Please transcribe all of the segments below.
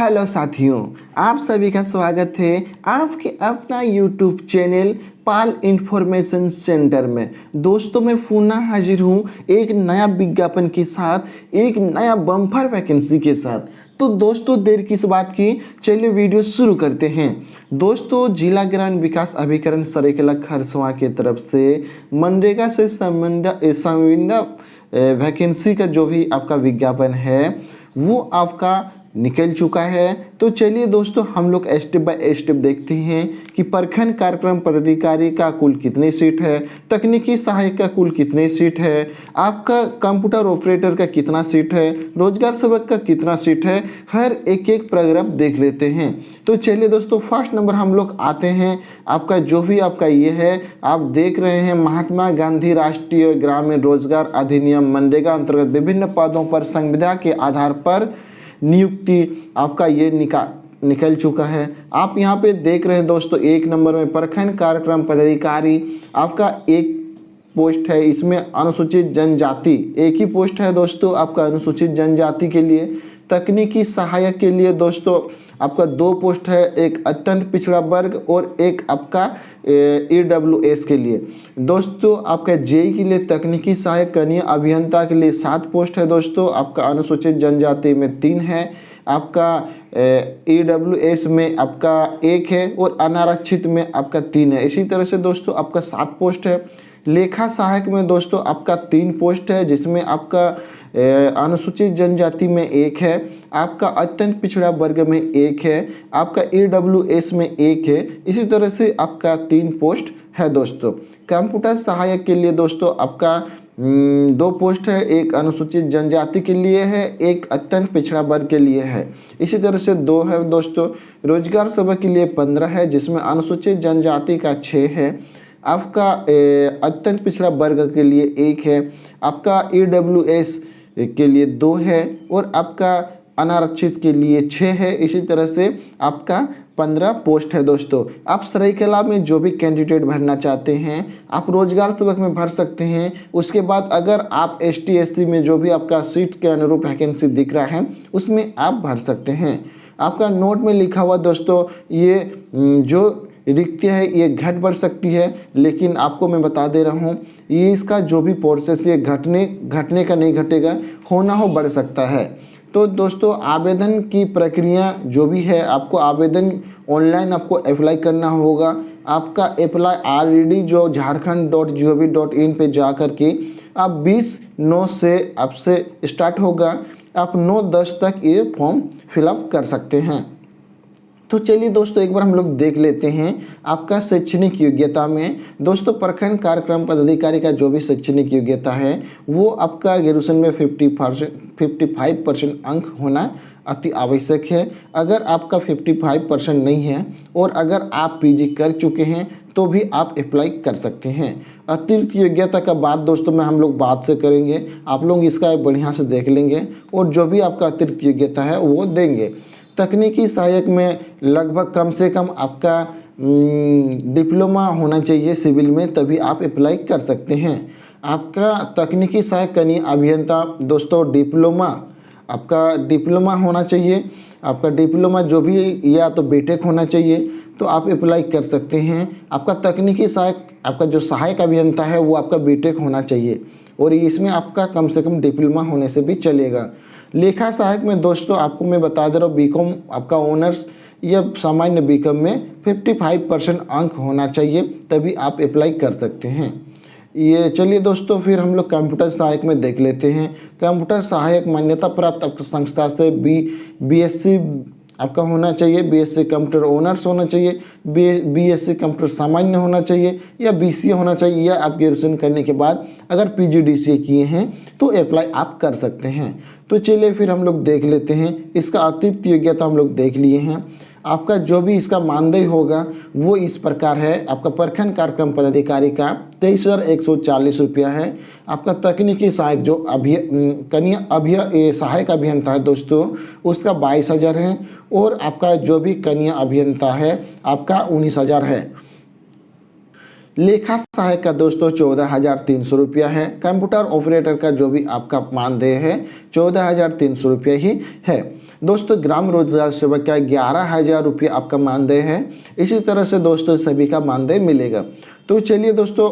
Hello साथियों, आप सभी का स्वागत है आपके अपना यूट्यूब चैनल पाल इंफॉर्मेशन सेंटर में। दोस्तों, मैं पुनः हाजिर हूँ एक नया विज्ञापन के साथ, एक नया बम्पर वैकेंसी के साथ। तो दोस्तों, देर किस बात की, चलिए वीडियो शुरू करते हैं। दोस्तों, जिला ग्रामीण विकास अभिकरण सरायकेला खरसावां की तरफ से मनरेगा से संबंधित वैकेंसी का जो भी आपका विज्ञापन है वो आपका निकल चुका है। तो चलिए दोस्तों, हम लोग स्टेप बाय स्टेप देखते हैं कि प्रखंड कार्यक्रम पदाधिकारी का कुल कितने सीट है, तकनीकी सहायक का कुल कितने सीट है, आपका कंप्यूटर ऑपरेटर का कितना सीट है, रोजगार सेवक का कितना सीट है, हर एक पैराग्राफ देख लेते हैं। तो चलिए दोस्तों, फर्स्ट नंबर हम लोग आते हैं। आपका जो भी आपका ये है, आप देख रहे हैं महात्मा गांधी राष्ट्रीय ग्रामीण रोजगार अधिनियम मनरेगा अंतर्गत विभिन्न पदों पर संविदा के आधार पर नियुक्ति आपका ये निकल चुका है। आप यहाँ पे देख रहे हैं दोस्तों, एक नंबर में प्रखंड कार्यक्रम पदाधिकारी आपका एक पोस्ट है। इसमें अनुसूचित जनजाति एक ही पोस्ट है दोस्तों आपका अनुसूचित जनजाति के लिए। तकनीकी सहायक के लिए दोस्तों आपका दो पोस्ट है, एक अत्यंत पिछड़ा वर्ग और एक आपका EWS के लिए। दोस्तों, आपका जेई के लिए तकनीकी सहायक कनीय अभियंता के लिए 7 पोस्ट है दोस्तों। आपका अनुसूचित जनजाति में 3 है, आपका EWS में आपका 1 है और अनारक्षित में आपका 3 है। इसी तरह से दोस्तों आपका 7 पोस्ट है। लेखा सहायक में दोस्तों आपका 3 पोस्ट है, जिसमें आपका अनुसूचित जनजाति में 1 है, आपका अत्यंत पिछड़ा वर्ग में 1 है, आपका EWS में 1 है। इसी तरह से आपका 3 पोस्ट है दोस्तों। कंप्यूटर सहायक के लिए दोस्तों आपका 2 पोस्ट है, एक अनुसूचित जनजाति के लिए है, एक अत्यंत पिछड़ा वर्ग के लिए है। इसी तरह से 2 है दोस्तों। रोजगार सेवक के लिए 15 है, जिसमें अनुसूचित जनजाति का 6 है, आपका अत्यंत पिछड़ा वर्ग के लिए 1 है, आपका EWS के लिए 2 है और आपका अनारक्षित के लिए 6 है। इसी तरह से आपका 15 पोस्ट है दोस्तों। आप सरायकेला में जो भी कैंडिडेट भरना चाहते हैं आप रोजगार सेवक में भर सकते हैं। उसके बाद अगर आप ST SC में जो भी आपका सीट के अनुरूप वैकेंसी दिख रहा है उसमें आप भर सकते हैं। आपका नोट में लिखा हुआ दोस्तों ये जो रिक्तियाँ है ये घट बढ़ सकती है, लेकिन आपको मैं बता दे रहा हूँ ये इसका जो भी प्रोसेस ये घटने का नहीं घटेगा, होना हो बढ़ सकता है। तो दोस्तों, आवेदन की प्रक्रिया जो भी है, आपको आवेदन ऑनलाइन आपको अप्लाई करना होगा। आपका अप्लाई ऑलरेडी जो jharkhand.gov.in पे जा कर के आप 20/9 से आपसे स्टार्ट होगा, आप 9/10 तक ये फॉर्म फिलअप कर सकते हैं। तो चलिए दोस्तों, एक बार हम लोग देख लेते हैं आपका शैक्षणिक योग्यता में। दोस्तों, प्रखंड कार्यक्रम पदाधिकारी का जो भी शैक्षणिक योग्यता है वो आपका ग्रेजुएशन में 55% अंक होना अति आवश्यक है। अगर आपका 55% नहीं है और अगर आप PG कर चुके हैं तो भी आप अप्लाई कर सकते हैं। अतिरिक्त योग्यता का बात दोस्तों मैं हम लोग बाद से करेंगे, आप लोग इसका बढ़िया से देख लेंगे और जो भी आपका अतिरिक्त योग्यता है वो देंगे। तकनीकी सहायक में लगभग कम से कम आपका डिप्लोमा होना चाहिए सिविल में, तभी आप अप्लाई कर सकते हैं। आपका तकनीकी सहायक कनीय अभियंता दोस्तों डिप्लोमा होना चाहिए। आपका डिप्लोमा जो भी या तो बीटेक होना चाहिए, तो आप अप्लाई कर सकते हैं। आपका तकनीकी सहायक आपका जो सहायक अभियंता है वो आपका बीटेक होना चाहिए और इसमें आपका कम से कम डिप्लोमा होने से भी चलेगा। लेखा सहायक में दोस्तों आपको मैं बता दे रहा हूँ बीकॉम आपका ऑनर्स या सामान्य बीकॉम में 55% अंक होना चाहिए, तभी आप अप्लाई कर सकते हैं। ये चलिए दोस्तों, फिर हम लोग कंप्यूटर सहायक में देख लेते हैं। कंप्यूटर सहायक मान्यता प्राप्त आपकी संस्था से BSc आपका होना चाहिए, BSc कंप्यूटर ऑनर्स होना चाहिए, BSc कंप्यूटर सामान्य होना चाहिए या BCA होना चाहिए, या आप ग्रेजुएशन करने के बाद अगर PGDCA किए हैं तो अप्लाई आप कर सकते हैं। तो चलिए फिर हम लोग देख लेते हैं इसका अतिरिक्त योग्यता हम लोग देख लिए हैं। आपका जो भी इसका मानदेय होगा वो इस प्रकार है। आपका प्रखंड कार्यक्रम पदाधिकारी का 23,140 रुपया है। आपका तकनीकी सहायक जो सहायक अभियंता है दोस्तों उसका 22,000 है और आपका जो भी कनीय अभियंता है आपका 19,000 है। लेखा सहायक का दोस्तों 14,300 रुपया है। कंप्यूटर ऑपरेटर का जो भी आपका मानदेय है 14,300 रुपया ही है। दोस्तों ग्राम रोजगार सेवक का 11,000 रुपये आपका मानदेय है। इसी तरह से दोस्तों सभी का मानदेय मिलेगा। तो चलिए दोस्तों,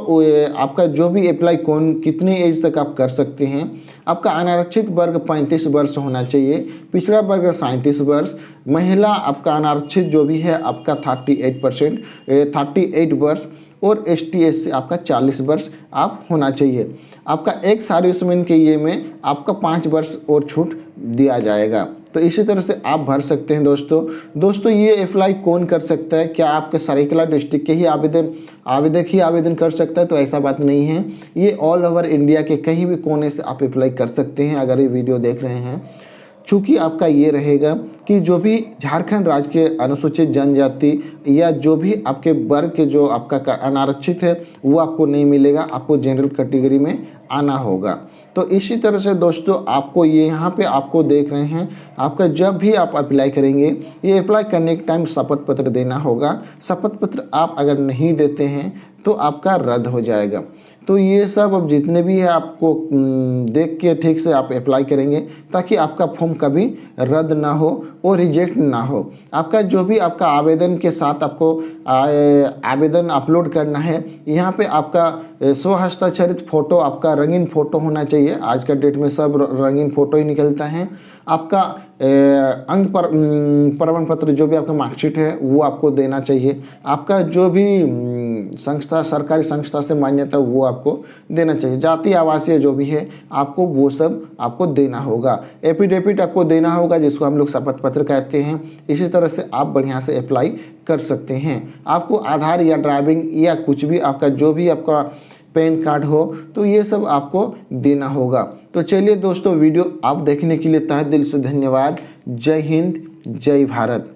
आपका जो भी अप्लाई कौन कितनी एज तक आप कर सकते हैं। आपका अनारक्षित वर्ग 35 वर्ष होना चाहिए, पिछड़ा वर्ग 37 वर्ष, महिला आपका अनारक्षित जो भी है आपका 38 वर्ष, और ST SC आपका 40 वर्ष आप होना चाहिए। आपका एक सर्विसमैन के ये में आपका 5 वर्ष और छूट दिया जाएगा। तो इसी तरह से आप भर सकते हैं दोस्तों ये अप्लाई कौन कर सकता है? क्या आपके सरायकेला डिस्ट्रिक्ट के ही आवेदक ही आवेदन कर सकता है? तो ऐसा बात नहीं है, ये ऑल ओवर इंडिया के कहीं भी कोने से आप अप्लाई कर सकते हैं अगर ये वीडियो देख रहे हैं। चूँकि आपका ये रहेगा कि जो भी झारखंड राज्य के अनुसूचित जनजाति या जो भी आपके वर्ग के जो आपका अनारक्षित है वो आपको नहीं मिलेगा, आपको जनरल कैटेगरी में आना होगा। तो इसी तरह से दोस्तों आपको ये यहाँ पे आपको देख रहे हैं, आपका जब भी आप अप्लाई करेंगे, ये अप्लाई करने के टाइम शपथ पत्र देना होगा। शपथ पत्र आप अगर नहीं देते हैं तो आपका रद्द हो जाएगा। तो ये सब अब जितने भी है आपको देख के ठीक से आप अप्लाई करेंगे ताकि आपका फॉर्म कभी रद्द ना हो और रिजेक्ट ना हो। आपका जो भी आपका आवेदन के साथ आपको आवेदन अपलोड करना है, यहाँ पे आपका स्वहस्ताक्षरित फ़ोटो, आपका रंगीन फ़ोटो होना चाहिए। आज का डेट में सब रंगीन फ़ोटो ही निकलता है। आपका अंग प्रमाण पत्र जो भी आपका मार्कशीट है वो आपको देना चाहिए। आपका जो भी संस्था, सरकारी संस्था से मान्यता, वो आपको देना चाहिए। जाति आवासीय जो भी है आपको वो सब आपको देना होगा। एफिडेविट आपको देना होगा जिसको हम लोग शपथ पत्र कहते हैं। इसी तरह से आप बढ़िया से अप्लाई कर सकते हैं। आपको आधार या ड्राइविंग या कुछ भी आपका जो भी आपका पैन कार्ड हो तो ये सब आपको देना होगा। तो चलिए दोस्तों, वीडियो आप देखने के लिए तहे दिल से धन्यवाद। जय हिंद, जय भारत।